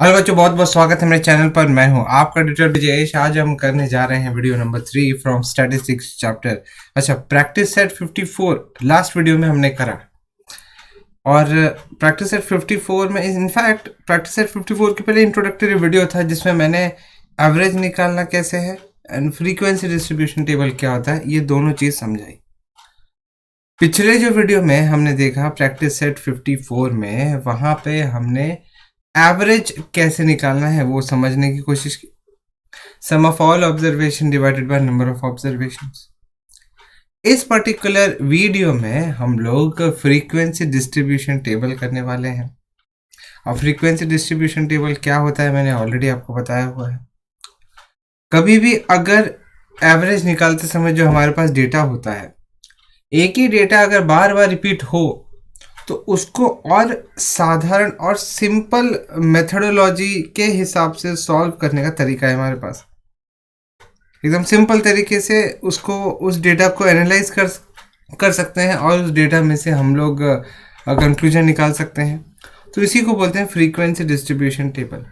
Hello बच्चों, बहुत बहुत स्वागत है मेरे चैनल पर। मैं हूं आपका ट्यूटर जयेश। आज हम करने जा रहे हैं video number 3 from statistics chapter. अच्छा, प्रैक्टिस सेट 54 लास्ट वीडियो में हमने करा। और प्रैक्टिस सेट 54 में इनफैक्ट प्रैक्टिस सेट 54 के पहले इंट्रोडक्टरी वीडियो था जिसमें मैंने एवरेज निकालना कैसे है एंड फ्रीक्वेंसी डिस्ट्रीब्यूशन टेबल क्या होता है, ये दोनों चीज़ समझाई। पिछले जो वीडियो में हमने देखा प्रैक्टिस सेट 54 में, वहाँ पे हमने एवरेज कैसे निकालना है वो समझने की कोशिश की। Sum of all observation divided by number of observations. इस पर्टिकुलर वीडियो में हम लोग फ्रीक्वेंसी डिस्ट्रीब्यूशन टेबल करने वाले हैं। और फ्रीक्वेंसी डिस्ट्रीब्यूशन टेबल क्या होता है मैंने ऑलरेडी आपको बताया हुआ है। कभी भी अगर एवरेज निकालते समय जो हमारे पास डेटा होता है, एक ही डेटा अगर बार बार रिपीट हो तो उसको और साधारण और सिंपल मेथडोलॉजी के हिसाब से सॉल्व करने का तरीका है हमारे पास। एकदम सिंपल तरीके से उसको उस डेटा को एनालाइज कर सकते हैं और उस डेटा में से हम लोग कंक्लूजन निकाल सकते हैं। तो इसी को बोलते हैं फ्रीक्वेंसी डिस्ट्रीब्यूशन टेबल।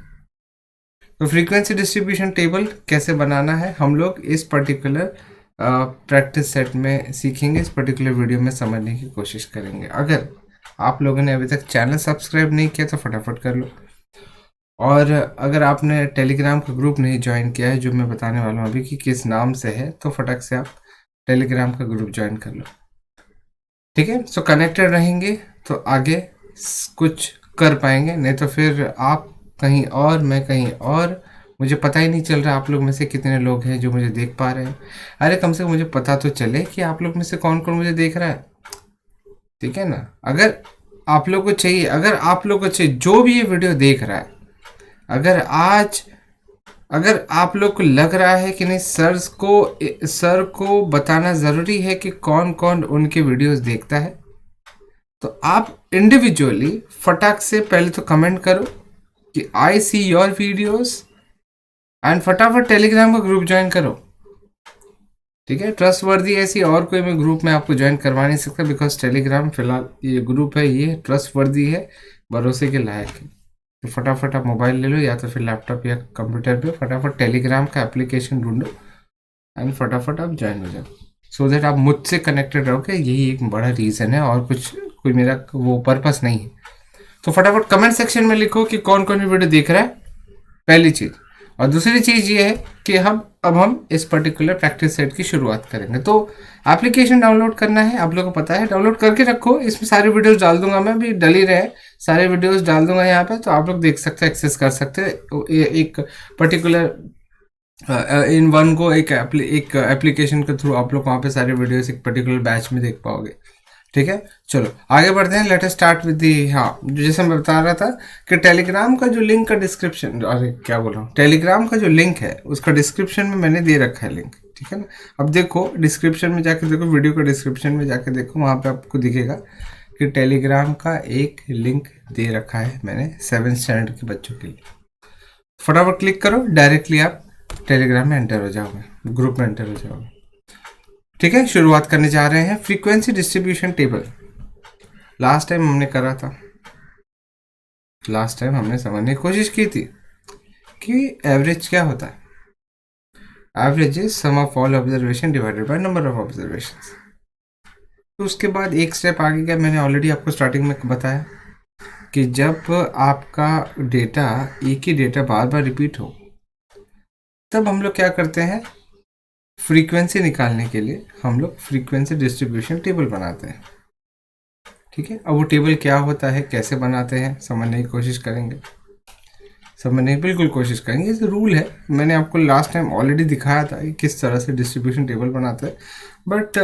तो फ्रीक्वेंसी डिस्ट्रीब्यूशन टेबल कैसे बनाना है हम लोग इस पर्टिकुलर प्रैक्टिस सेट में सीखेंगे, इस पर्टिकुलर वीडियो में समझने की कोशिश करेंगे। अगर आप लोगों ने अभी तक चैनल सब्सक्राइब नहीं किया तो फटाफट कर लो। और अगर आपने टेलीग्राम का ग्रुप नहीं ज्वाइन किया है, जो मैं बताने वाला हूँ अभी कि किस नाम से है, तो फटक से आप टेलीग्राम का ग्रुप ज्वाइन कर लो। ठीक है, सो कनेक्टेड रहेंगे तो आगे कुछ कर पाएंगे, नहीं तो फिर आप कहीं और मैं कहीं और, मुझे पता ही नहीं चल रहा आप लोग में से कितने लोग हैं जो मुझे देख पा रहे हैं। अरे कम से कम मुझे पता तो चले कि आप लोग में से कौन कौन मुझे देख रहा है। ठीक है ना। अगर आप लोग को चाहिए, अगर आप लोग को चाहिए जो भी ये वीडियो देख रहा है, अगर आप लोग को लग रहा है कि नहीं सर को बताना ज़रूरी है कि कौन कौन उनके वीडियोस देखता है, तो आप इंडिविजुअली फटाक से पहले तो कमेंट करो कि आई सी योर वीडियोस एंड फटाफट टेलीग्राम का ग्रुप ज्वाइन करो। ठीक है, ट्रस्ट वर्दी ऐसी और कोई मैं ग्रुप में आपको ज्वाइन करवा नहीं सकता, बिकॉज टेलीग्राम फिलहाल ये ग्रुप है, ये ट्रस्ट वर्दी है, भरोसे के लायक है। तो फटाफट आप मोबाइल ले लो या तो फिर लैपटॉप या कंप्यूटर पे फटाफट टेलीग्राम का एप्लीकेशन ढूंढो एंड फटाफट आप ज्वाइन हो जाओ, सो दैट आप मुझसे कनेक्टेड रहोगे। यही एक बड़ा रीज़न है और कुछ कोई मेरा वो पर्पस नहीं है। तो फटाफट कमेंट सेक्शन में लिखो कि कौन कौन वीडियो देख रहा है, पहली चीज़। और दूसरी चीज़ ये है कि अब हम इस पर्टिकुलर प्रैक्टिस सेट की शुरुआत करेंगे। तो एप्लीकेशन डाउनलोड करना है, आप लोगों को पता है, डाउनलोड करके रखो। इसमें सारे वीडियोस डाल दूंगा, मैं भी डल ही रहे, सारे वीडियोस डाल दूंगा यहाँ पे, तो आप लोग देख सकते हैं, एक्सेस कर सकते हैं एक पर्टिकुलर इन वन को एक एप्लीकेशन के थ्रू आप लोग वहाँ पे सारे वीडियोस एक पर्टिकुलर बैच में देख पाओगे। ठीक है, चलो आगे बढ़ते हैं। Late us start with the, हाँ, जैसे मैं बता रहा था कि टेलीग्राम का जो लिंक का डिस्क्रिप्शन, अरे क्या बोल रहा हूँ, टेलीग्राम का जो लिंक है उसका डिस्क्रिप्शन में मैंने दे रखा है लिंक। ठीक है ना। अब देखो डिस्क्रिप्शन में जाके देखो, वीडियो का डिस्क्रिप्शन में जाके देखो, वहाँ पे आपको दिखेगा कि टेलीग्राम का एक लिंक दे रखा है मैंने 7th स्टैंडर्ड के बच्चों के लिए। फटाफट क्लिक करो, डायरेक्टली आप टेलीग्राम में एंटर हो जाओगे, ग्रुप में एंटर हो जाओगे। ठीक है, शुरुआत करने जा रहे हैं frequency distribution table. Last time हमने करा था, लास्ट टाइम हमने समझने की कोशिश की थी कि एवरेज क्या होता है। Average is sum of all observation divided by number of observations. तो उसके बाद एक स्टेप आगे क्या, मैंने ऑलरेडी आपको स्टार्टिंग में बताया कि जब आपका डेटा, एक ही डेटा बार बार रिपीट हो, तब हम लोग क्या करते हैं, फ्रीक्वेंसी निकालने के लिए हम लोग फ्रीक्वेंसी डिस्ट्रीब्यूशन टेबल बनाते हैं। ठीक है, अब वो टेबल क्या होता है, कैसे बनाते हैं, समझने की कोशिश करेंगे, समझने की बिल्कुल कोशिश करेंगे। ये रूल है, मैंने आपको लास्ट टाइम ऑलरेडी दिखाया था कि किस तरह से डिस्ट्रीब्यूशन टेबल बनाते हैं, बट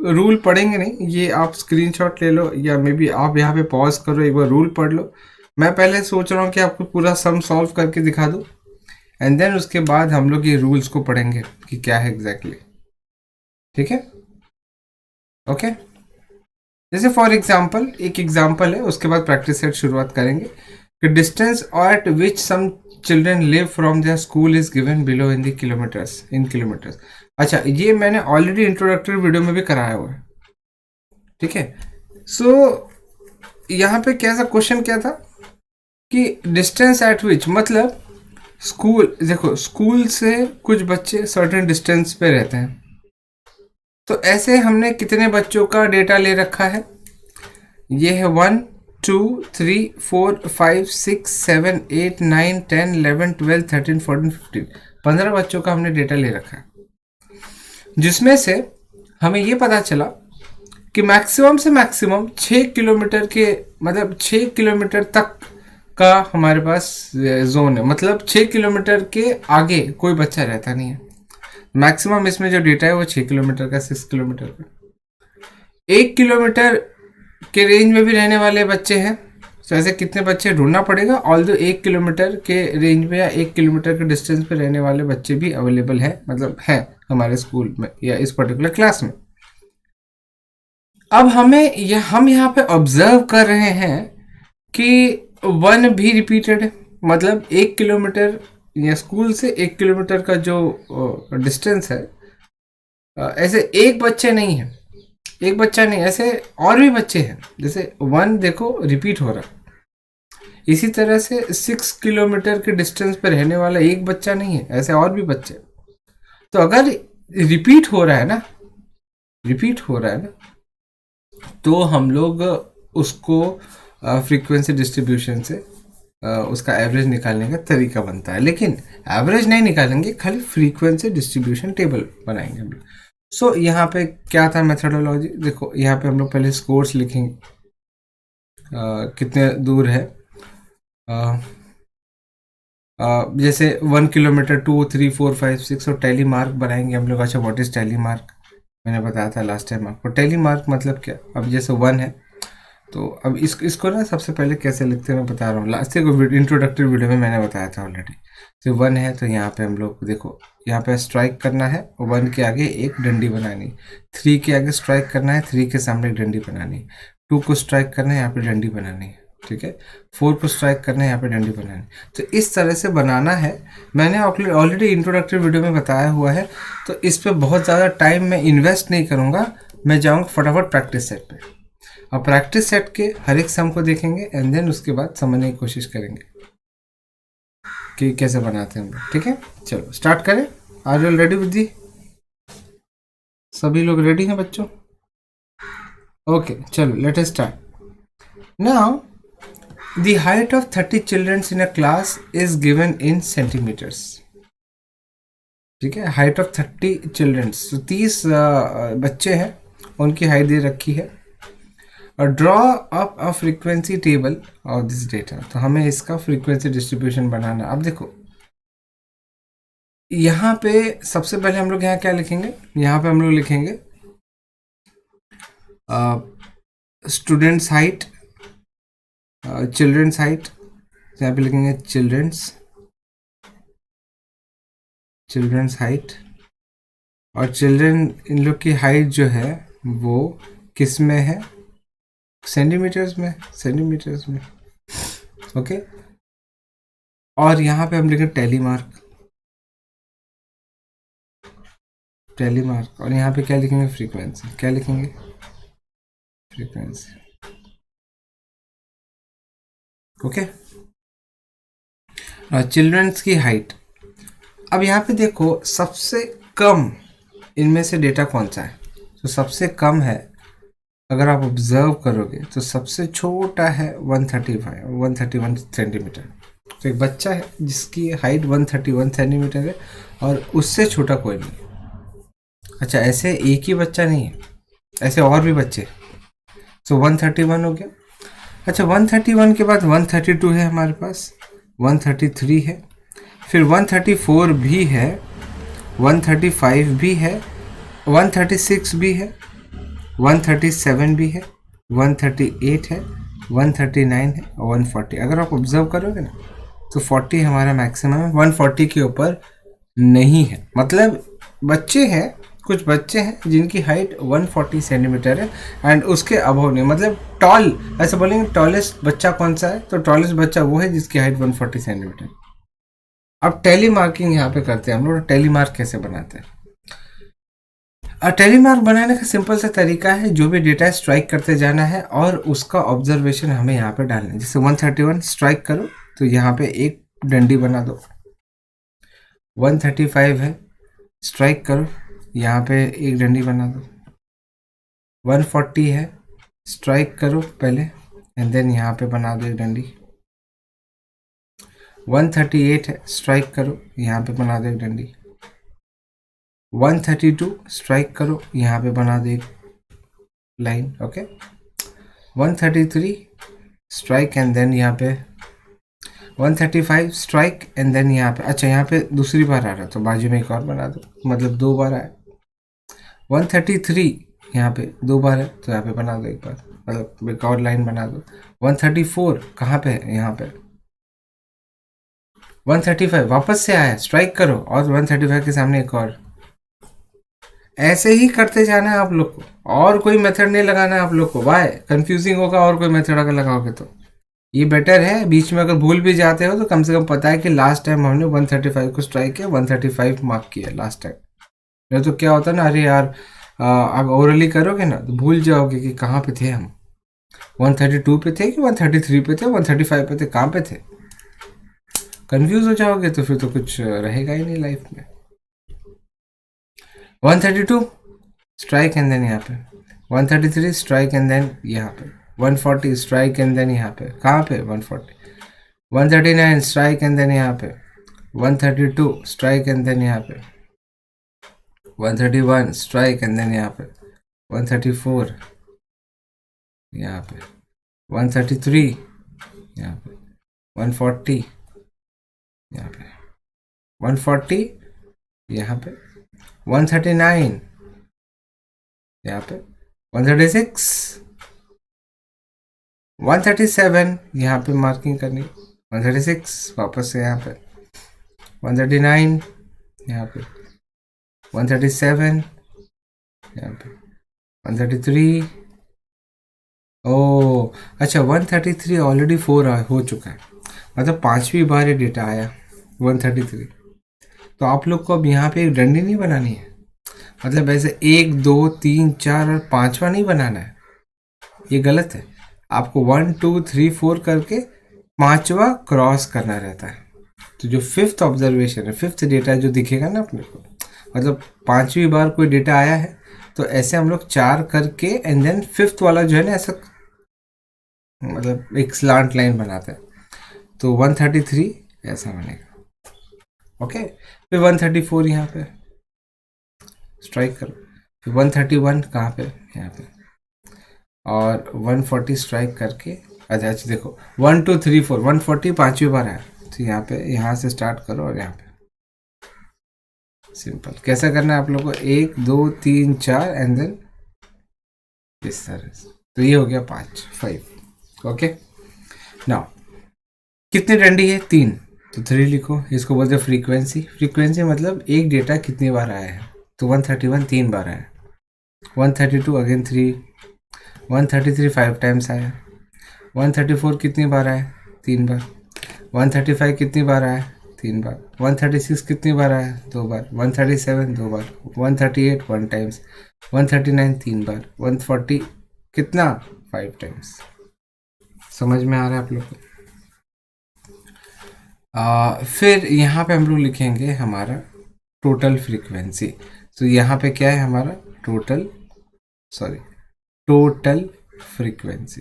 रूल पढ़ेंगे नहीं, ये आप स्क्रीनशॉट ले लो या मे बी आप यहाँ पे पॉज करो, एक बार रूल पढ़ लो। मैं पहले सोच रहा हूँ कि आपको पूरा सम सॉल्व करके दिखा दूँ एंड देन उसके बाद हम लोग ये रूल्स को पढ़ेंगे कि क्या है एग्जैक्टली। ठीक है, ओके। जैसे फॉर एग्जाम्पल, एक एग्जाम्पल है, उसके बाद प्रैक्टिस सेट शुरुआत करेंगे कि distance at which some children live from their school is given below in the kilometers, in kilometers. अच्छा, ये मैंने ऑलरेडी इंट्रोडक्टरी वीडियो में भी कराया हुआ है। ठीक है, सो यहाँ पे कैसा क्वेश्चन क्या था कि डिस्टेंस एट विच, मतलब स्कूल, देखो स्कूल से कुछ बच्चे सर्टेन डिस्टेंस पे रहते हैं, तो ऐसे हमने कितने बच्चों का डेटा ले रखा है, ये है 1 2 3 4 5 6 7 8 9 10 11 12 13 14 15, 15 बच्चों का हमने डेटा ले रखा है, जिसमें से हमें ये पता चला कि मैक्सिमम से मैक्सिमम 6 किलोमीटर के, मतलब 6 किलोमीटर तक का हमारे पास जोन है, मतलब 6 किलोमीटर के आगे कोई बच्चा रहता नहीं है। मैक्सिमम इसमें जो डेटा है वो 6 किलोमीटर का, 6 किलोमीटर का। 1 किलोमीटर के रेंज में भी रहने वाले बच्चे हैं, तो ऐसे कितने बच्चे ढूंढना पड़ेगा, ऑल्दो 1 किलोमीटर के रेंज में या 1 किलोमीटर के डिस्टेंस पे रहने वाले बच्चे भी अवेलेबल है, मतलब है हमारे स्कूल में या इस पर्टिकुलर क्लास में। अब हम यहाँ पे ऑब्जर्व कर रहे हैं कि 1 भी रिपीटेड है, मतलब 1 किलोमीटर या स्कूल से 1 किलोमीटर का जो डिस्टेंस है, ऐसे एक बच्चे नहीं है, एक बच्चा नहीं, ऐसे और भी बच्चे हैं। जैसे 1 देखो रिपीट हो रहा है, इसी तरह से 6 किलोमीटर के डिस्टेंस पर रहने वाला एक बच्चा नहीं है, ऐसे और भी बच्चे। तो अगर रिपीट हो रहा है ना, रिपीट हो रहा है ना, तो हम लोग उसको फ्रीक्वेंसी डिस्ट्रीब्यूशन से उसका एवरेज निकालने का तरीका बनता है, लेकिन एवरेज नहीं निकालेंगे, खाली फ्रीक्वेंसी डिस्ट्रीब्यूशन टेबल बनाएंगे हम लोग। सो यहाँ पे क्या था मेथडोलॉजी, देखो यहाँ पे हम लोग पहले स्कोर्स लिखेंगे, कितने दूर है, जैसे 1 किलोमीटर 2 3 4 5 6, और टैली मार्क बनाएंगे हम लोग। अच्छा, व्हाट इज टैली मार्क, मैंने बताया था लास्ट टाइम आपको। टैली मार्क मतलब क्या, अब जैसे 1 है, तो अब इसको ना सबसे पहले कैसे लिखते हैं मैं बता रहा हूँ, लास्ट इंट्रोडक्टरी वीडियो में मैंने बताया था ऑलरेडी। तो 1 है, तो यहाँ पे हम लोग देखो, यहाँ पे स्ट्राइक करना है, 1 के आगे एक डंडी बनानी, 3 के आगे स्ट्राइक करना है, 3 के सामने एक डंडी बनानी, 2 को स्ट्राइक करना है, यहाँ पे डंडी बनानी है, ठीक है, 4 को स्ट्राइक करना है, यहाँ पे डंडी बनानी। तो इस तरह से बनाना है, मैंने ऑलरेडी इंट्रोडक्टरी वीडियो में बताया हुआ है, तो इस पर बहुत ज़्यादा टाइम मैं इन्वेस्ट नहीं करूँगा, मैं जाऊँगा फटाफट प्रैक्टिस सेट पे। अब प्रैक्टिस सेट के हर एक सम को देखेंगे एंड देन उसके बाद समझने की कोशिश करेंगे कि कैसे बनाते हैं हम लोग, ठीक है। चलो स्टार्ट करें, are you ready with the, सभी लोग रेडी हैं बच्चों? ओके, चलो let us start now. The height of 30 children in a class is given in centimetres, ठीक है। हाइट ऑफ 30 चिल्ड्रंस, 30 बच्चे हैं, उनकी हाइट दे रखी है, और draw up a frequency table of this data. तो हमें इसका फ्रीक्वेंसी डिस्ट्रीब्यूशन बनाना। अब देखो यहाँ पे सबसे पहले हम लोग यहाँ क्या लिखेंगे, यहाँ पे हम लोग लिखेंगे स्टूडेंट्स हाइट, चिल्ड्रंस हाइट, यहाँ पे लिखेंगे चिल्ड्रंस हाइट, और चिल्ड्रन इन लोग की हाइट जो है वो किस में है, सेंटीमीटर्स में, ओके। और यहाँ पे हम लिखेंगे टैली मार्क, और यहाँ पे क्या लिखेंगे, फ्रीक्वेंसी, क्या लिखेंगे, फ्रीक्वेंसी, ओके। चिल्ड्रंस की हाइट, अब यहाँ पे देखो सबसे कम इनमें से डेटा कौन सा है, तो सबसे कम है, अगर आप ऑब्जर्व करोगे तो सबसे छोटा है 131 सेंटीमीटर। तो एक बच्चा है जिसकी हाइट 131 सेंटीमीटर है, और उससे छोटा कोई नहीं। अच्छा, ऐसे एक ही बच्चा नहीं है, ऐसे और भी बच्चे, तो 131 हो गया। अच्छा, 131 के बाद 132 है हमारे पास, 133 है, फिर 134 भी है, 135 भी है, 136 भी है, 137 भी है, 138 है, 139 है, और 140। अगर आप ऑब्जर्व करोगे ना तो 40 हमारा मैक्सिमम है, 140 के ऊपर नहीं है। मतलब बच्चे हैं, कुछ बच्चे हैं जिनकी हाइट 140 सेंटीमीटर है एंड उसके अबव नहीं, मतलब टॉल, ऐसे बोलेंगे टॉलेस्ट बच्चा कौन सा है, तो टॉलेस्ट बच्चा वो है जिसकी हाइट 140 सेंटीमीटर। अब टैली मार्किंग यहाँ पे करते हैं हम लोग, टैली मार्क कैसे बनाते हैं। टेलीमार्क बनाने का सिंपल सा तरीका है, जो भी डेटा स्ट्राइक करते जाना है और उसका ऑब्जर्वेशन हमें यहाँ पे डालना है। जैसे 131 स्ट्राइक करो तो यहाँ पे एक डंडी बना दो। 135 है, स्ट्राइक करो, यहाँ पे एक डंडी बना दो। 140 है, स्ट्राइक करो पहले एंड देन यहाँ पे बना दो एक डंडी। 138 है, स्ट्राइक करो, यहाँ पे बना दो एक डंडी। 132 स्ट्राइक करो, यहाँ पे बना दो एक line. Okay, 133 strike and then यहाँ पे 135 स्ट्राइक एंड देन यहाँ पे, अच्छा यहाँ पे दूसरी बार आ रहा है तो बाजू में एक और बना दो, मतलब 2 बार आए। 133 यहाँ पे 2 बार है तो यहाँ पे बना दो एक बार, मतलब एक और लाइन बना दो। 134 कहाँ पे है, यहाँ पे। 135 वापस से आया, स्ट्राइक करो और 135 के सामने एक और। ऐसे ही करते जाना है आप लोग को, और कोई मेथड नहीं लगाना है आप लोग को। वाई कंफ्यूजिंग होगा और कोई मेथड अगर लगाओगे तो ये बेटर है। बीच में अगर भूल भी जाते हो तो कम से कम पता है कि लास्ट टाइम हमने 135 को स्ट्राइक किया, 135 मार्क किया लास्ट टाइम। नहीं तो क्या होता है ना, अरे यार अब ओरली करोगे ना तो भूल जाओगे कि कहाँ पे थे हम, 132 पे थे कि 133 पे थे, 135 पे थे, कहाँ पे थे। कंफ्यूज हो जाओगे तो फिर तो कुछ रहेगा ही नहीं लाइफ में। 132 स्ट्राइक एंड देन यहाँ पे, 133 स्ट्राइक एंड देन यहाँ पे, 140 स्ट्राइक एंड देन यहाँ पे, कहाँ पे 140, 139 स्ट्राइक एंड देन यहाँ पे, 132 स्ट्राइक एंड देन यहाँ पे, 131 स्ट्राइक एंड देन यहाँ पे, 134 यहाँ पे, 133 यहाँ पे, 140 यहाँ पे, 140 यहाँ पे, 139 यहाँ पे, 136 137 यहाँ पे मार्किंग करनी, 136 वापस से यहाँ पे, 139 यहाँ पे, 137 यहाँ पे, 133। ओ अच्छा, 133 ऑलरेडी 4 हो चुका है, मतलब 5वीं बार ये डेटा आया 133। तो आप लोग को अब यहाँ पे एक डंडी नहीं बनानी है, मतलब ऐसे 1 2 3 4 और 5वां नहीं बनाना है, ये गलत है। आपको 1 2 3 4 करके 5वां क्रॉस करना रहता है। तो जो 5th ऑब्जर्वेशन है, 5th डेटा जो दिखेगा ना अपने को, मतलब 5वीं बार कोई डेटा आया है तो ऐसे हम लोग 4 करके एंड देन 5th वाला जो है ना ऐसा, मतलब एक स्लांट लाइन बनाते हैं। तो 133 ऐसा बनेगा। ओके, फिर 134 यहाँ पे स्ट्राइक करो, फिर 131 कहाँ पे, यहाँ पे, और 140 स्ट्राइक करके, अच्छा देखो 1 2 3 4 140 5वीं बार है तो यहाँ पे, यहाँ से स्टार्ट करो और यहाँ पे सिंपल। कैसा करना है आप लोगों को, 1 2 3 4 एंड देन इस तरह से। तो ये हो गया 5 ओके। नाउ कितनी डंडी है, 3, तो 3 लिखो। इसको बोलते हैं फ्रीक्वेंसी। फ्रीक्वेंसी मतलब एक डेटा कितनी बार आया है, तो 131 3 बार आया, 132 अगेन 3, 133 5 टाइम्स आया, 134 कितनी बार आया, 3 बार, 135 कितनी बार आया, 3 बार, 136 कितनी बार आया, 2 बार, 137 2 बार, 138 1 टाइम्स, 139 3 बार, 140 कितना 5 टाइम्स। समझ में आ रहा है आप लोग को। फिर यहाँ पे हम लोग लिखेंगे हमारा टोटल फ्रीक्वेंसी। तो यहाँ पे क्या है हमारा टोटल फ्रीक्वेंसी।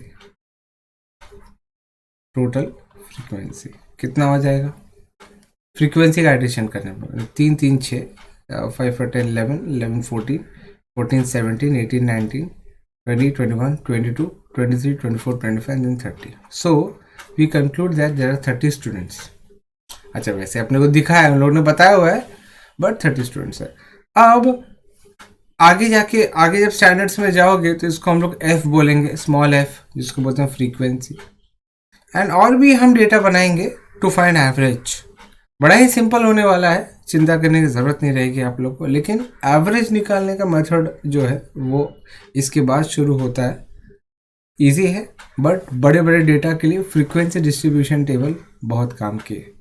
टोटल फ्रीक्वेंसी कितना हो जाएगा, फ्रीक्वेंसी का एडिशन करने पर 3 3 6 5 10 11 11 14 14 17 18 19 20 21 22 23 24 25 and then 30. So we conclude that there are 30 students. अच्छा, वैसे अपने को दिखाया, हम लोगों ने बताया हुआ है, बट 30 स्टूडेंट्स है। अब आगे जाके, आगे जब स्टैंडर्ड्स में जाओगे तो इसको हम लोग एफ बोलेंगे, स्मॉल एफ, जिसको बोलते हैं फ्रीक्वेंसी। एंड और भी हम डेटा बनाएंगे टू फाइंड एवरेज। बड़ा ही सिंपल होने वाला है, चिंता करने की ज़रूरत नहीं रहेगी आप लोग को। लेकिन एवरेज निकालने का मेथड जो है वो इसके बाद शुरू होता है। इजी है, बट बड़े बड़े डेटा के लिए फ्रीक्वेंसी डिस्ट्रीब्यूशन टेबल बहुत काम की है।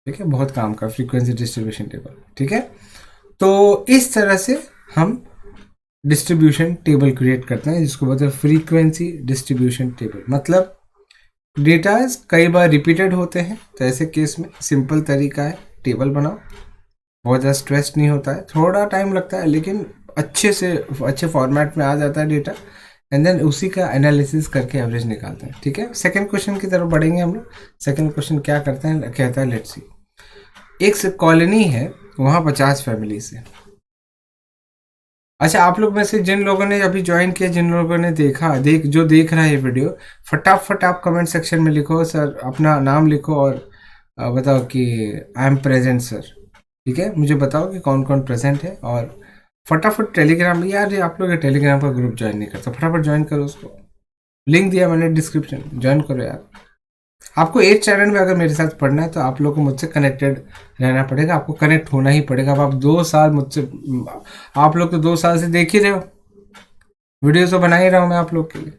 ठीक है, बहुत काम का फ्रीक्वेंसी डिस्ट्रीब्यूशन टेबल। ठीक है, तो इस तरह से हम डिस्ट्रीब्यूशन टेबल क्रिएट करते हैं, जिसको बोलते हैं फ्रीक्वेंसी डिस्ट्रीब्यूशन टेबल। मतलब डेटा कई बार रिपीटेड होते हैं, तो ऐसे केस में सिंपल तरीका है, टेबल बनाओ, बहुत ज़्यादा स्ट्रेस नहीं होता है, थोड़ा टाइम लगता है लेकिन अच्छे से अच्छे फॉर्मेट में आ जाता है डेटा, एंड देन उसी का एनालिसिस करके एवरेज निकालते हैं। ठीक है, सेकंड क्वेश्चन की तरफ बढ़ेंगे हम लोग। सेकंड क्वेश्चन क्या करते हैं, कहता है लेट्स सी, एक कॉलोनी है, वहाँ 50 फैमिलीज है। अच्छा, आप लोग में से जिन लोगों ने अभी ज्वाइन किया, जिन लोगों ने जो देख रहा है ये वीडियो, फटाफट आप कमेंट सेक्शन में लिखो सर, अपना नाम लिखो और बताओ कि आई एम प्रेजेंट सर। ठीक है, मुझे बताओ कि कौन कौन प्रेजेंट है, और फटाफट टेलीग्राम, यार ये आप लोग टेलीग्राम का ग्रुप ज्वाइन नहीं करते, फटाफट ज्वाइन करो उसको, लिंक दिया मैंने डिस्क्रिप्शन, ज्वाइन करो यार। आपको 8 चैनल में अगर मेरे साथ पढ़ना है तो आप लोग को मुझसे कनेक्टेड रहना पड़ेगा, आपको कनेक्ट होना ही पड़ेगा। अब आप 2 साल मुझसे, आप लोग तो 2 साल से देख ही रहे हो, वीडियो तो बना ही रहा हूँ मैं आप लोग के लिए,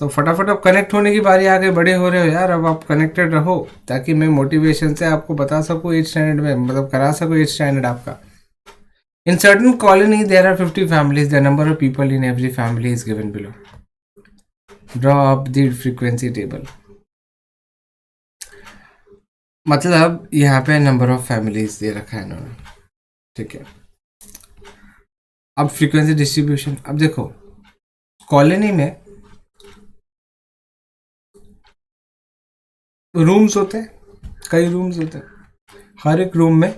तो फटाफट अब कनेक्ट होने की बारी आ गई, बड़े हो रहे हो यार, अब आप कनेक्टेड रहो ताकि मैं मोटिवेशन से आपको बता सकूँ 8 स्टैंडर्ड में, मतलब करा सकूँ 8 स्टैंडर्ड आपका। In certain colony there are 50 families, the number of people in every family is given below, draw up the frequency table. मतलब यहाँ पे नंबर ऑफ फैमिलीज दे रखा है इन्होंने। ठीक है, अब फ्रीक्वेंसी डिस्ट्रीब्यूशन, अब देखो कॉलोनी में रूम्स होते हैं, कई रूम्स होते हैं, हर एक रूम में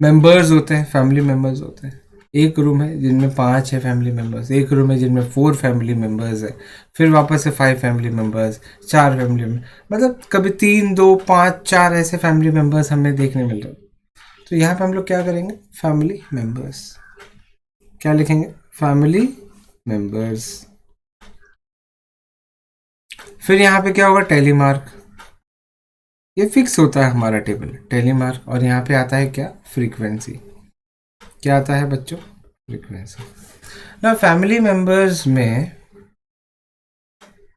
मेंबर्स होते हैं, फैमिली मेंबर्स होते हैं। एक रूम है जिनमें 5 है फैमिली मेंबर्स, एक रूम है जिनमें 4 फैमिली मेंबर्स है, फिर वापस से 5 फैमिली मेंबर्स, 4 फैमिली मेंबर्स, मतलब कभी 3, 2, 5, 4 ऐसे फैमिली मेंबर्स हमें देखने मिल रहे हैं। तो यहाँ पे हम लोग क्या करेंगे, फैमिली मेंबर्स, क्या लिखेंगे, फैमिली मेंबर्स। फिर यहाँ पे क्या होगा, टेलीमार्क, ये फिक्स होता है हमारा टेबल टेलीमार्क, और यहाँ पे आता है क्या, फ्रीक्वेंसी। क्या आता है बच्चों, फ्रीक्वेंसी। ना फैमिली मेंबर्स में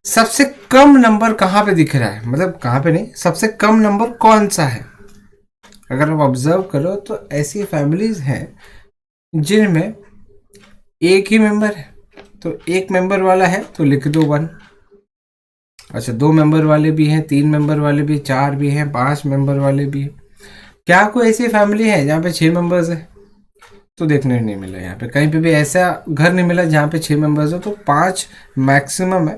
सबसे कम नंबर कहाँ पे दिख रहा है, मतलब कहाँ पे नहीं, सबसे कम नंबर कौन सा है। अगर आप ऑब्जर्व करो तो ऐसी फैमिलीज हैं जिनमें एक ही मेंबर है, तो एक मेंबर वाला है तो लिख दो 1। अच्छा, 2 मेंबर वाले भी हैं, 3 मेंबर वाले भी, 4 भी हैं, 5 मेंबर वाले भी हैं। क्या कोई ऐसी फैमिली है जहाँ पे 6 मेंबर्स है, तो देखने नहीं मिला, यहाँ पे कहीं पे भी ऐसा घर नहीं मिला जहाँ पे 6 मेंबर्स हो, तो 5 मैक्सिमम है।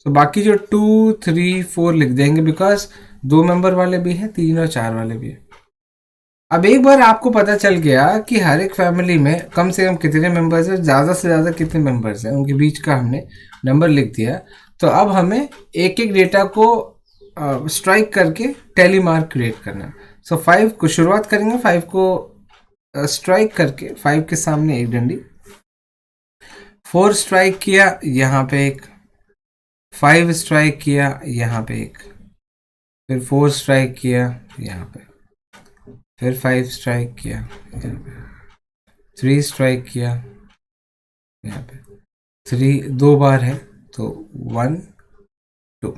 तो बाकी जो 2, 3, 4 लिख देंगे, बिकॉज 2 मेंबर वाले भी हैं, 3 और 4 वाले भी हैं। अब एक बार आपको पता चल गया कि हर एक फैमिली में कम से कम कितने मेंबर्स हैं, ज़्यादा से ज़्यादा कितने मेंबर्स हैं, उनके बीच का हमने नंबर लिख दिया। तो अब हमें एक एक डेटा को स्ट्राइक करके टेली मार्क क्रिएट करना है। सो 5 को शुरुआत करेंगे, 5 को स्ट्राइक करके, 5 के सामने एक डंडी, 4 स्ट्राइक किया यहाँ पे एक, 5 स्ट्राइक किया यहाँ पे एक, फिर 4 स्ट्राइक किया यहाँ पे, फिर 5 स्ट्राइक किया यहाँ पे, 3 स्ट्राइक किया यहाँ पे, 3 2 बार है तो 1, 2,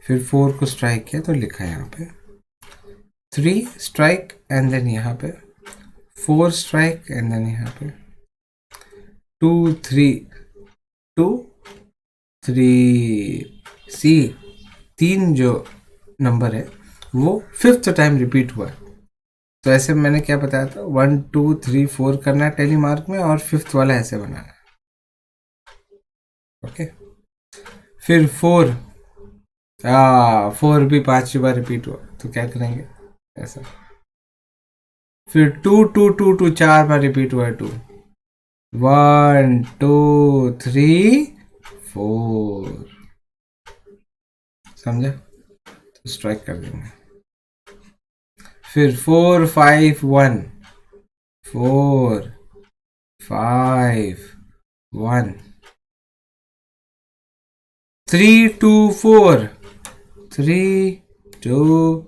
फिर 4 को स्ट्राइक किया तो लिखा है यहाँ पे 3 स्ट्राइक, एंड देन यहाँ पे 4 स्ट्राइक, एंड देन यहाँ पे 2, 3, 2, 3 सी, 3 जो नंबर है वो 5th टाइम रिपीट हुआ है। तो ऐसे मैंने क्या बताया था, 1, 2, 3, 4 करना है टेली मार्क में, और 5th वाला ऐसे बनाना है। ओके, फिर 4 भी 5 बार रिपीट हुआ, तो क्या करेंगे ऐसा। फिर 2, 2, 2, 2 4 बार रिपीट हुआ है, 2, 1, 2, 3, 4, समझा, तो स्ट्राइक कर देंगे। फिर 4, 5, 1, 4, 5, 1, 3, 2, 4, 3, 2,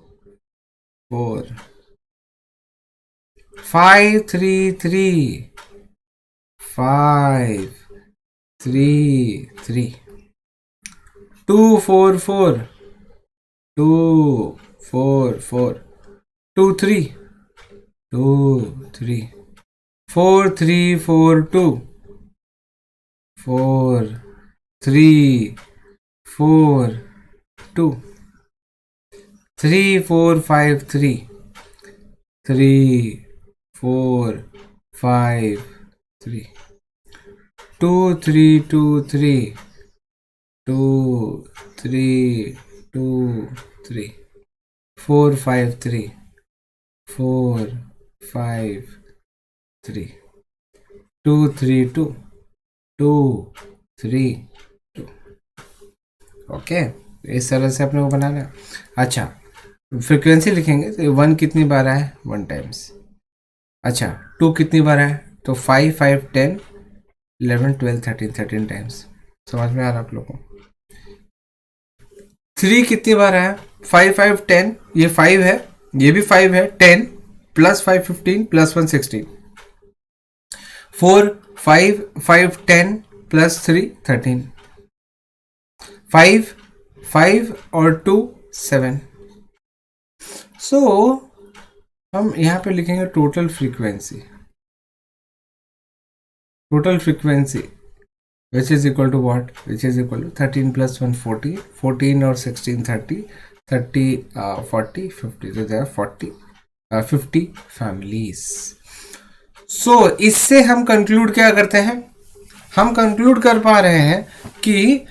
4, 5, 3, 3, 5, 3, 3, 2, 4, 4, 2, 4, 4, 2, 3, 2, 3, 4 3 4 2, 4 3 4 2, 3 4 5 3, 3 4 5 3, 2 3 2 3, 2 3 2 3, 4 5 3, 4 5 3, 2 3 2, 2 3 2। ओके, इस तरह से अपने को बनाना है। अच्छा, फ्रीक्वेंसी लिखेंगे तो 1 कितनी बार है, 1 टाइम्स। अच्छा, 2 कितनी बार है, तो 5 5 10 11 12 13 13 टाइम्स। समझ में आ रहा आप लोगों को। 3 कितनी बार है, 5 5 10, ये 5 है, ये भी 5 है, 10 प्लस 5 15 प्लस 1 16, 4 5 5 10 प्लस 3 13, 5 5 और 2 7। सो हम यहाँ पे लिखेंगे total frequency, total frequency which is equal to what, which is equal to 13 plus 1 40, 14 और 16 30, 30 40 50, so there are 40 50 families. So इससे हम कंक्लूड क्या करते हैं, हम कंक्लूड कर पा रहे हैं कि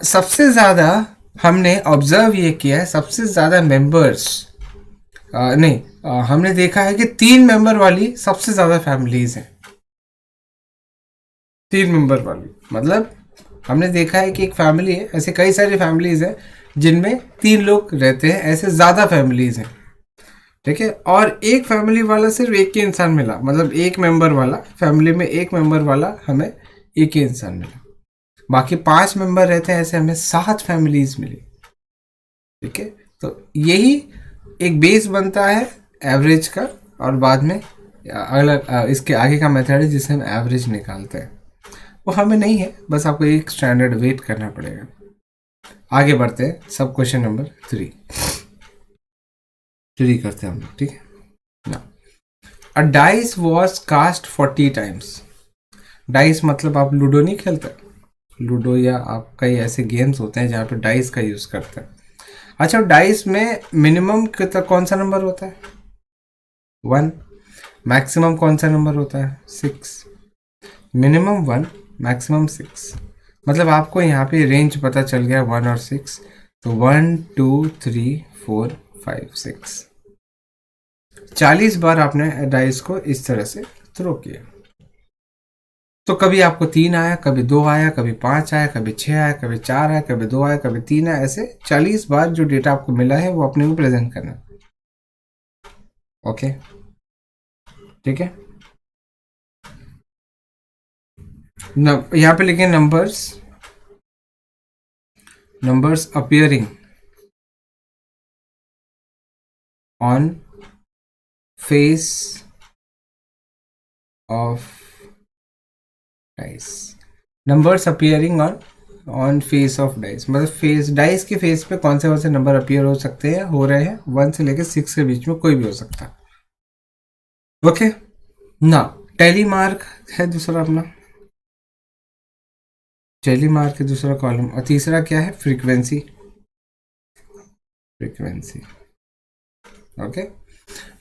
सबसे ज़्यादा हमने ऑब्जर्व ये किया है, सबसे ज़्यादा मेंबर्स नहीं, हमने देखा है कि 3 मेंबर वाली सबसे ज़्यादा फैमिलीज हैं। 3 मेंबर वाली मतलब हमने देखा है कि एक फैमिली है, ऐसे कई सारी फैमिलीज हैं जिनमें 3 लोग रहते हैं, ऐसे ज़्यादा फैमिलीज हैं, ठीक है। और एक फैमिली वाला सिर्फ एक ही इंसान मिला, मतलब एक मेंबर वाला, फैमिली में एक मेंबर वाला हमें एक ही इंसान मिला। बाकी 5 मेंबर रहते हैं, ऐसे हमें 7 फैमिलीज मिली, ठीक है। तो यही एक बेस बनता है एवरेज का, और बाद में अगला इसके आगे का मेथड है जिससे हम एवरेज निकालते हैं। वो हमें नहीं है, बस आपको एक स्टैंडर्ड वेट करना पड़ेगा। आगे बढ़ते हैं, सब क्वेश्चन नंबर 3 करते हैं हम लोग, ठीक है ना। A dice was cast 40 times. Dice मतलब आप लूडो नहीं खेलते, लूडो या आप कई ऐसे गेम्स होते हैं जहाँ पे डाइस का यूज़ करते हैं। अच्छा, डाइस में मिनिमम कौन सा नंबर होता है, 1। मैक्सिमम कौन सा नंबर होता है, 6। मिनिमम 1, मैक्सिमम 6, मतलब आपको यहाँ पे रेंज पता चल गया 1 और 6, तो 1 2 3 4 5 6, 40 बार आपने डाइस को इस तरह से थ्रो किया। तो कभी आपको 3 आया, कभी 2 आया, कभी 5 आया, कभी 6 आया, कभी 4 आया, कभी 2 आया, कभी 3 आया, ऐसे 40 बार जो डेटा आपको मिला है वो अपने को प्रेजेंट करना। ओके, ठीक है। यहाँ पे लिखे numbers appearing on face of dice. Numbers appearing on face of dice मतलब फेस, डाइस के फेस पे कौन से नंबर अपीयर हो सकते हैं, हो रहे हैं 1 से लेकर 6 के बीच में कोई भी हो सकता है। ओके ना, टेली मार्क है दूसरा अपना, टेली मार्क है दूसरा कॉलम, और तीसरा क्या है, फ्रीक्वेंसी, फ्रीक्वेंसी। ओके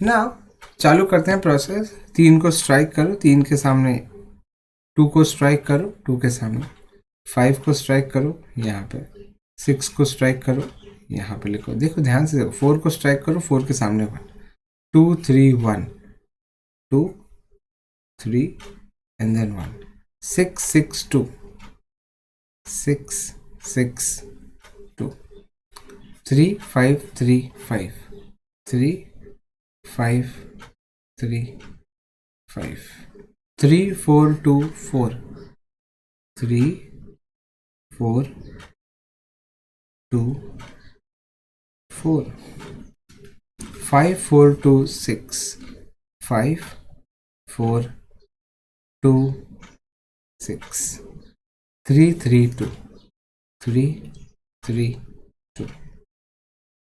ना, चालू करते हैं प्रोसेस। 3 को स्ट्राइक करो, 3 के सामने 2 को स्ट्राइक करो, 2 के सामने 5 को स्ट्राइक करो, यहाँ पे 6 को स्ट्राइक करो, यहाँ पे लिखो, देखो ध्यान से देखो, 4 को स्ट्राइक करो, 4 के सामने 1, 2 3 1 2 3 एंड देन 1, 6 6 2 6 6 2 3 5 3 5 3 5 3 5 3 4 2 4 3 4 2 4 5 4 2 6 5 4 2 6 3 3 2 3 3 2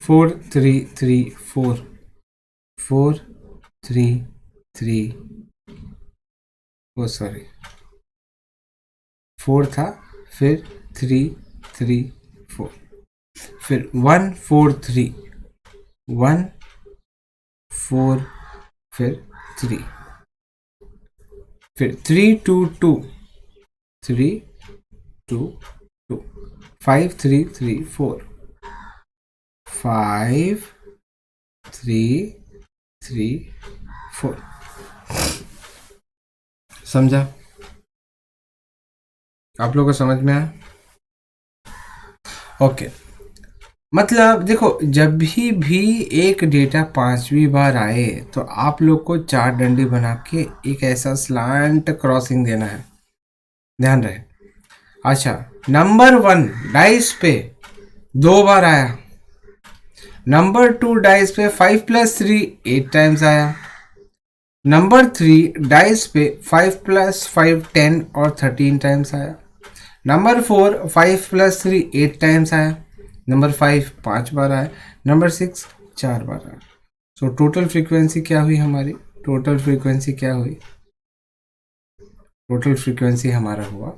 4 3 3 4 4 3 3 वो सॉरी 4 था, फिर 3 3 4, फिर 1 4 3, 1 4, फिर 3, फिर 3 2 2, 3 2 2, 5 3 3 4, 5 3 3 4। समझा? आप लोगों को समझ में आया? ओके, मतलब देखो, जब भी एक डेटा 5वीं बार आए तो आप लोग को 4 डंडी बना के एक ऐसा स्लांट क्रॉसिंग देना है, ध्यान रहे। अच्छा, नंबर 1 डाइस पे 2 बार आया, नंबर 2 डाइस पे 5 + 3 8 टाइम्स आया, नंबर 3 डाइस पे 5 + 5 10 और 13 टाइम्स आया, नंबर 4 5 + 3 8 टाइम्स आया, नंबर 5 5 बार आया, नंबर 6 4 बार आया। सो टोटल फ्रीक्वेंसी क्या हुई हमारी? टोटल फ्रीक्वेंसी क्या हुई? टोटल फ्रीक्वेंसी हमारा हुआ,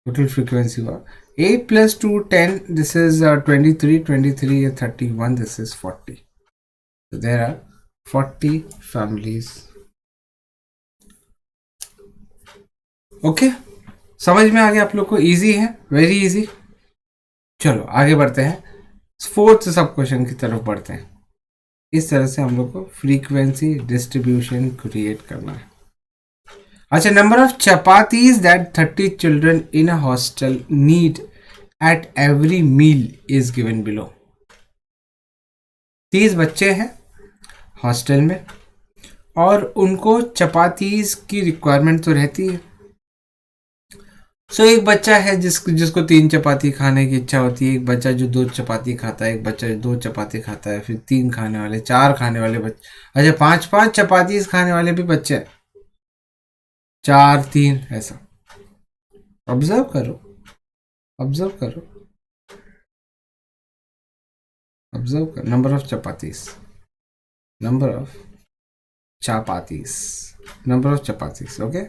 टोटल फ्रीक्वेंसी हुआ 8 + 2 10, this is 23, 23 is 31, this is 40. So there are 40 families. Okay, समझ में आ गया आप लोग को? इजी है, वेरी इजी। चलो आगे बढ़ते हैं, 4th सब क्वेश्चन की तरफ बढ़ते हैं। इस तरह से हम लोग को फ्रीक्वेंसी डिस्ट्रीब्यूशन क्रिएट करना है। अच्छा, number of chapatis that 30 children in a hostel need at every meal is given below. 30 बच्चे हैं हॉस्टल में और उनको चपातीज की रिक्वायरमेंट तो रहती है। सो एक बच्चा है जिसको 3 चपाती खाने की इच्छा होती है, एक बच्चा जो 2 चपाती खाता है, एक बच्चा जो 2 चपाती खाता है, फिर 3 खाने वाले, 4 खाने वाले बच्चे, अच्छा 5 चपाती खाने वाले भी बच्चे हैं, 4 3 ऐसा। ऑब्जर्व करो, ऑब्जर्व करो, ऑब्जर्व करो, number of chapatis, number of chapatis, number of chapatis. Okay,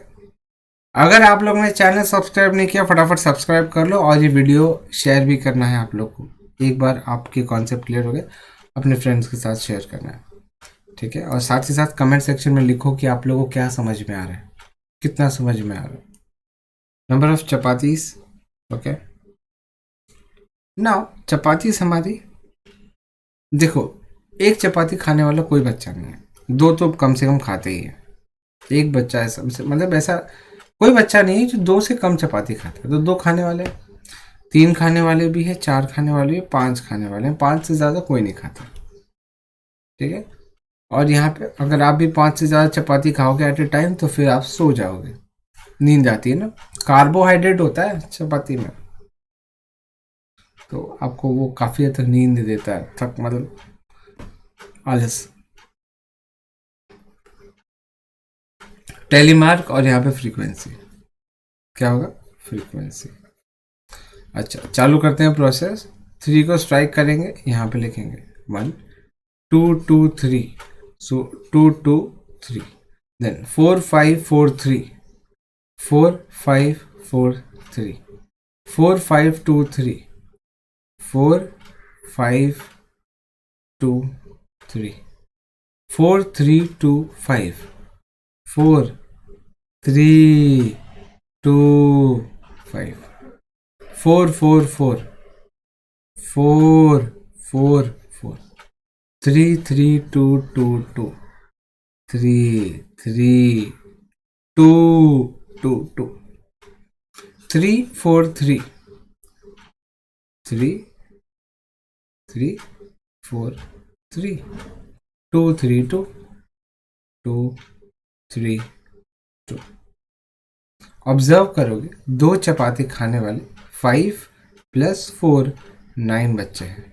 अगर आप लोग ने चैनल सब्सक्राइब नहीं किया, फटाफट सब्सक्राइब कर लो और ये वीडियो शेयर भी करना है आप लोग को। एक बार आपके कॉन्सेप्ट क्लियर हो गए, अपने फ्रेंड्स के साथ शेयर करना है, ठीक है? और साथ ही साथ कमेंट सेक्शन में लिखो कि आप लोगों को क्या समझ में आ रहा है, कितना समझ में आ रहा है। Number of chapatis, okay. Now chapatis हमारी, देखो एक चपाती खाने वाला कोई बच्चा नहीं है, 2 तो कम से कम खाते ही है। एक बच्चा ऐसा, मतलब ऐसा कोई बच्चा नहीं है जो 2 से कम चपाती खाता है। तो 2 खाने वाले, 3 खाने वाले भी है, 4 खाने वाले भी, 5 खाने वाले हैं, 5 से ज़्यादा कोई नहीं खाता, ठीक है? और यहाँ पे अगर आप भी 5 से ज़्यादा चपाती खाओगे एट ए टाइम तो फिर आप सो जाओगे, नींद आती है ना, कार्बोहाइड्रेट होता है चपाती में, तो आपको वो काफ़ी हद तक नींद देता है, थक मतलब आलस। टेलीमार्क और यहाँ पे फ्रीक्वेंसी, क्या होगा? फ्रीक्वेंसी। अच्छा, चालू करते हैं प्रोसेस। 3 को स्ट्राइक करेंगे, यहाँ पे लिखेंगे 1 2 2 3, सो 2 2 3, देन 4 5 4 3, 4 5 4 3, 4 5 2 3, 4 5 2 3, 4 3 2 5, 4 3 2 5, 4 4 4, 4 4 4, 3 3 2 2 2, 3 3 2 2 2, 3 4 3, 3 3 4 3, 2 3 2 2 3 2। ऑब्जर्व करोगे 2 चपाती खाने वाले 5 + 4 9 बच्चे हैं,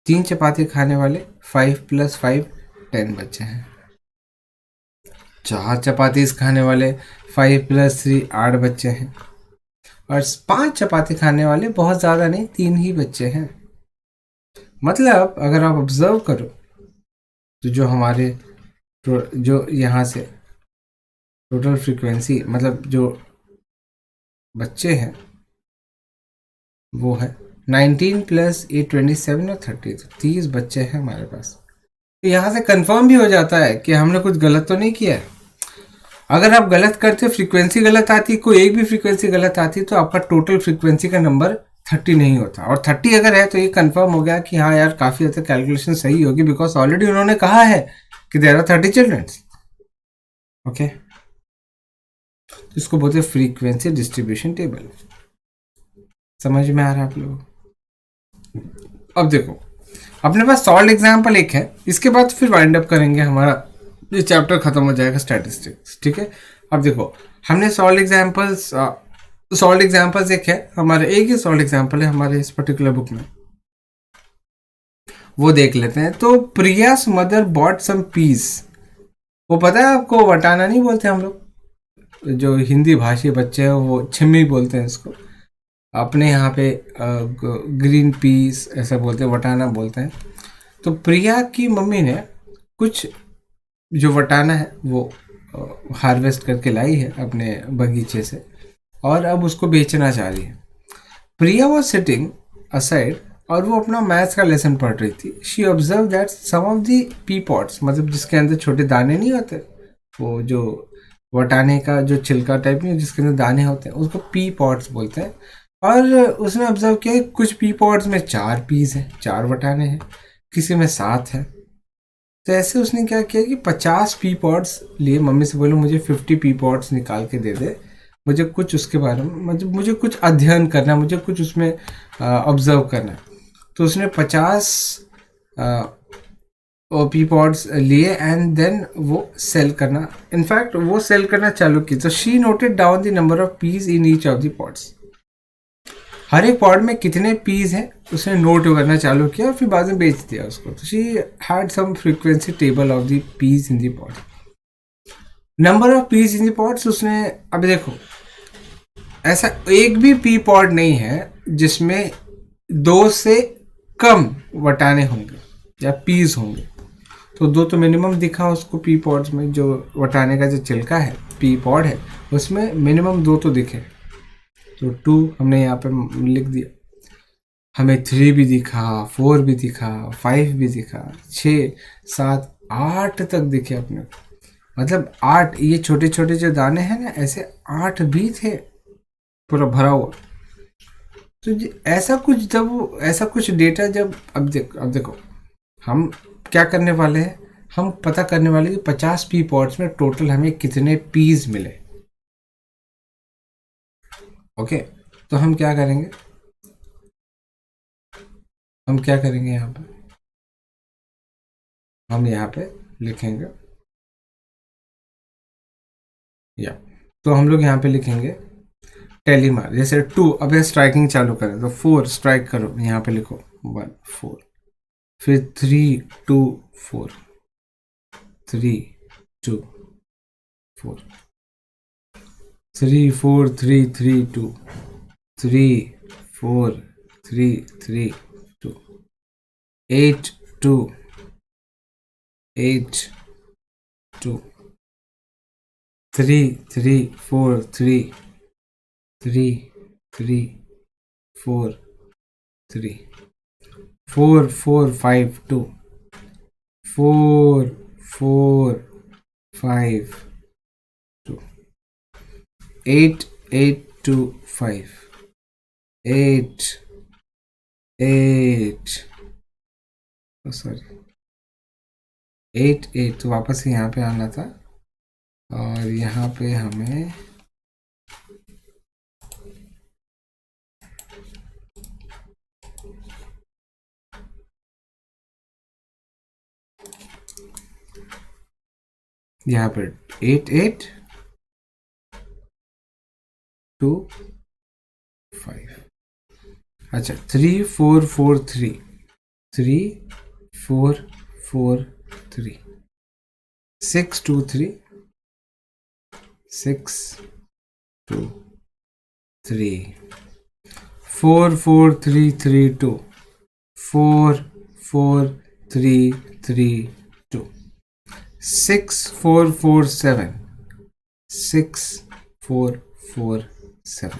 3 चपाती खाने वाले 5 + 5 10 बच्चे हैं, 4 चपाती खाने वाले 5 + 3 8 बच्चे हैं, और 5 चपाती खाने वाले बहुत ज़्यादा नहीं, 3 ही बच्चे हैं। मतलब अगर आप ऑब्जर्व करो तो जो हमारे जो यहाँ से टोटल फ्रीक्वेंसी मतलब जो बच्चे हैं वो है 19 प्लस 8 27 और 30, तो 30 बच्चे हैं हमारे पास। तो यहाँ से कंफर्म भी हो जाता है कि हमने कुछ गलत तो नहीं किया है। अगर आप गलत करते, फ्रीक्वेंसी गलत आती, कोई एक भी फ्रीक्वेंसी गलत आती, तो आपका टोटल फ्रीक्वेंसी का नंबर 30 नहीं होता। और 30 अगर है तो ये कंफर्म हो गया कि हाँ यार काफ़ी हद तक कैलकुलेशन सही होगी, बिकॉज ऑलरेडी उन्होंने कहा है कि देयर आर 30 चिल्ड्रंस। ओके, इसको बोलते हैं फ्रीक्वेंसी डिस्ट्रीब्यूशन टेबल। समझ में आ रहा है आप लोगों को? अब देखो, अपने पास सॉल्व एग्जाम्पल एक है, इसके बाद फिर वाइंड अप करेंगे, हमारा ये चैप्टर खत्म हो जाएगा स्टैटिस्टिक्स। ठीक है, अब देखो हमने सॉल्व एग्जाम्पल्स एक है हमारे, एक ही सॉल्व एग्जाम्पल है हमारे इस पर्टिकुलर बुक में, वो देख लेते हैं। तो Priya's mother bought some piece, वो पता है आपको, वटाना नहीं बोलते हम लोग, जो हिंदी भाषी बच्चे हैं वो छिम्मी बोलते हैं इसको, अपने यहाँ पे ग्रीन पीस ऐसा बोलते हैं, वटाना बोलते हैं। तो प्रिया की मम्मी ने कुछ जो वटाना है वो हार्वेस्ट करके लाई है अपने बगीचे से, और अब उसको बेचना चाह रही है। प्रिया वॉज सिटिंग असाइड और वो अपना मैथ्स का लेसन पढ़ रही थी। She observe that some of the pea pods, मतलब जिसके अंदर छोटे दाने नहीं होते, वो जो वटाने का जो छिलका टाइप नहीं जिसके अंदर दाने होते हैं, उसको पी पॉट्स बोलते हैं। और उसने ऑब्जर्व किया कुछ पी पॉट्स में 4 पीस हैं, 4 वटाने हैं, किसी में 7 है। तो ऐसे उसने क्या किया कि 50 पी पॉट्स लिए, मम्मी से बोले मुझे 50 पी पॉट्स निकाल के दे दे, मुझे कुछ उसके बारे में, मतलब मुझे कुछ अध्ययन करना है, मुझे कुछ उसमें ऑब्जर्व करना है। तो उसने 50 पी पॉट्स लिए एंड देन वो सेल करना, इनफैक्ट वो सेल करना चालू की। तो she noted down the number of piece in each of the pots, हर एक पॉट में कितने पीस हैं उसने नोट करना चालू किया और फिर बाद में बेच दिया उसको। तो she had some frequency table of the piece in the pot, number of piece in the pots उसने। अब देखो ऐसा एक भी पी पॉट नहीं है जिसमें 2 से कम वटाने होंगे या पीस होंगे। तो 2 तो मिनिमम दिखा उसको पी पॉट्स में, जो वटाने का जो छिलका है पी पॉट है उसमें मिनिमम 2 तो दिखे। तो 2 हमने यहाँ पे लिख दिया। हमें 3 भी दिखा, 4 भी दिखा, 5 भी दिखा, 6 7 8 तक दिखे अपने को। मतलब 8, ये छोटे छोटे जो दाने हैं ना, ऐसे 8 भी थे पूरा भरा हुआ। तो ऐसा कुछ डेटा जब अब देखो हम क्या करने वाले हैं, हम पता करने वाले कि 50 पी पॉट्स में टोटल हमें कितने पीस मिले। ओके, तो हम क्या करेंगे, यहाँ पे हम यहाँ पे लिखेंगे या, तो हम लोग यहाँ पे लिखेंगे टेलीमार, जैसे 2, अब ये स्ट्राइकिंग चालू करें तो 4 स्ट्राइक करो, यहाँ पे लिखो 1 4, फिर 3 2 4, 3 2 4, 3 4 3 3 2, 3 4 3 3 2, 8 2 8 2, 3 3 4 3 3 3 4 3, 4 4 5 2, 4 4 5 2, 8 8 2 5, 8 8 सॉरी 8 8। तो वापस से यहाँ पे आना था और यहाँ पे हमें यहाँ पे 8 8 2 5, अच्छा 3 4 4 3, 3 4 4 3, 6 2 3, 6 2 3, 4 4 3 3 2, 4 4 3 3 2, 6 4 4 7, 6447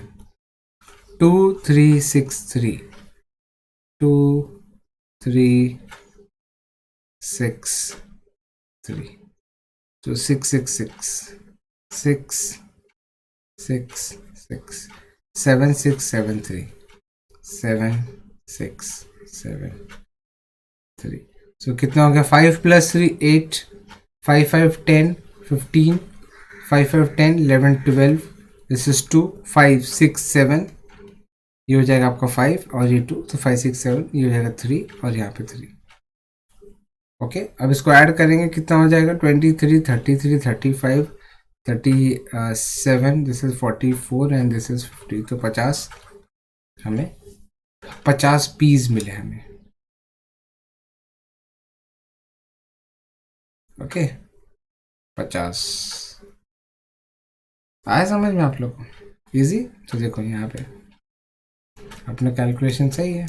2363 2363 तो 666 666 7673 7673 सो कितना हो गया 5 + 3 8 5 5 10 15 5 5 10 11 12 दिस इज 2 5 6 7 ये हो जाएगा आपका 5 और ये 2 तो 5 6 7 ये हो जाएगा 3 और यहाँ पे 3 ओके। अब इसको ऐड करेंगे कितना हो जाएगा 23 33 35 37 this is 44 and this is 50 तो 50 हमें 50 पीस मिले हमें ओके 50 आया समझ में आप लोग को इजी। तो देखो यहाँ पे अपना कैलकुलेशन सही है।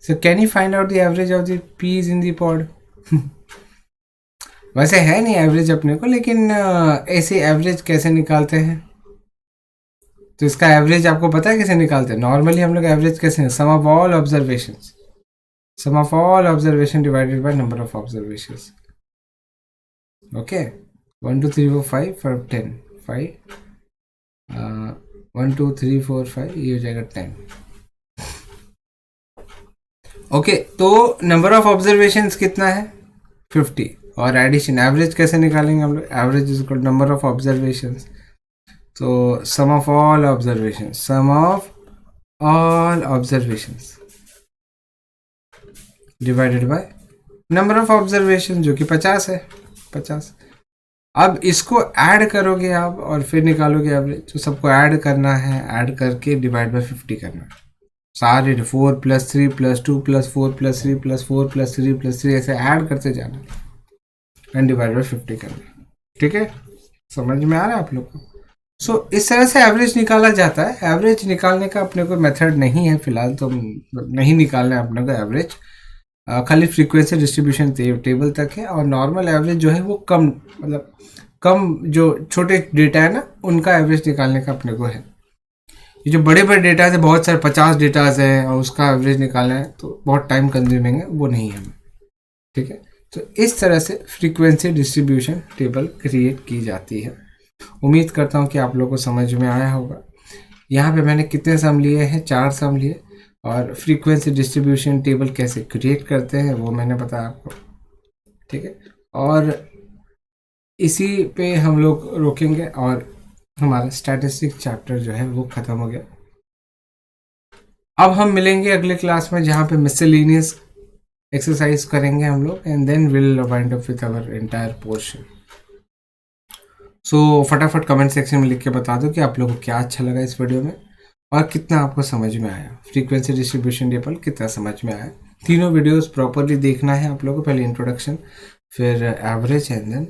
So can you find out the average of the piece in the pod. वैसे है नहीं एवरेज अपने को, लेकिन ऐसे एवरेज कैसे निकालते हैं तो इसका एवरेज आपको पता है कैसे निकालते हैं। नॉर्मली हम लोग एवरेज कैसे, sum of all observation divided by number of observations. Okay 1 2 3 4 5 5 10 5 1 2 3 4 5 ये हो जाएगा 10 ओके। तो नंबर ऑफ ऑब्जर्वेशंस कितना है 50 और एडिशन एवरेज कैसे निकालेंगे हम लोग, average is equal number of observations तो sum of all observations divided by number of observation जो कि 50 है 50। अब इसको ऐड करोगे आप और फिर निकालोगे एवरेज। तो सबको ऐड करना है, ऐड करके डिवाइड बाय 50 करना है सारे 4 + 3 + 2 + 4 + 3 + 4 + 3 + 3 ऐसे ऐड करते जाना एंड डिवाइड बाय 50 करना। ठीक है समझ में आ रहा है आप लोग को। सो इस तरह से एवरेज निकाला जाता है। एवरेज निकालने का अपने को मेथड नहीं है फिलहाल, तो नहीं निकालना है अपने को एवरेज, खाली फ्रीक्वेंसी डिस्ट्रीब्यूशन टेबल तक है। और नॉर्मल एवरेज जो है वो कम, मतलब कम जो छोटे डेटा है ना उनका एवरेज निकालने का अपने को है। ये जो बड़े बड़े डेटा है बहुत सारे 50 डेटाज है और उसका एवरेज निकालना है तो बहुत टाइम कंज्यूमिंग है, वो नहीं है हमें। ठीक है तो इस तरह से फ्रीक्वेंसी डिस्ट्रीब्यूशन टेबल क्रिएट की जाती है। उम्मीद करता हूँ कि आप लोगों को समझ में आया होगा। यहाँ पे मैंने कितने सम लिए हैं, 4 सम लिए, और फ्रीक्वेंसी डिस्ट्रीब्यूशन टेबल कैसे क्रिएट करते हैं वो मैंने बताया आपको। ठीक है और इसी पे हम लोग रोकेंगे और हमारा स्टैटिस्टिक्स चैप्टर जो है वो ख़त्म हो गया। अब हम मिलेंगे अगले क्लास में जहाँ पे मिसलेनियस एक्सरसाइज करेंगे हम लोग and then will wind up with our entire portion. So फटाफट कमेंट सेक्शन में लिख के बता दो कि आप लोगों को क्या अच्छा लगा इस वीडियो में और कितना आपको समझ में आया, फ्रीक्वेंसी डिस्ट्रीब्यूशन टेबल कितना समझ में आया। तीनों वीडियोस प्रॉपरली देखना है आप लोगों को, पहले इंट्रोडक्शन, फिर average and then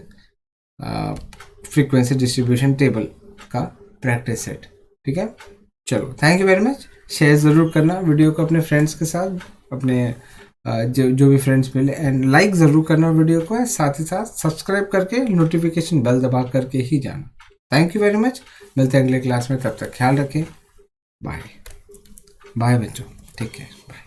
frequency distribution table का प्रैक्टिस सेट। ठीक है चलो thank you very much. Share ज़रूर करना वीडियो को अपने फ्रेंड्स के साथ, अपने जो भी फ्रेंड्स मिले, एंड लाइक ज़रूर करना वीडियो को, साथ ही साथ सब्सक्राइब करके नोटिफिकेशन बेल दबा करके ही जाना। थैंक यू वेरी मच, मिलते हैं अगले क्लास में, तब तक ख्याल रखें, बाय बाय बच्चों, टेक केयर, बाय।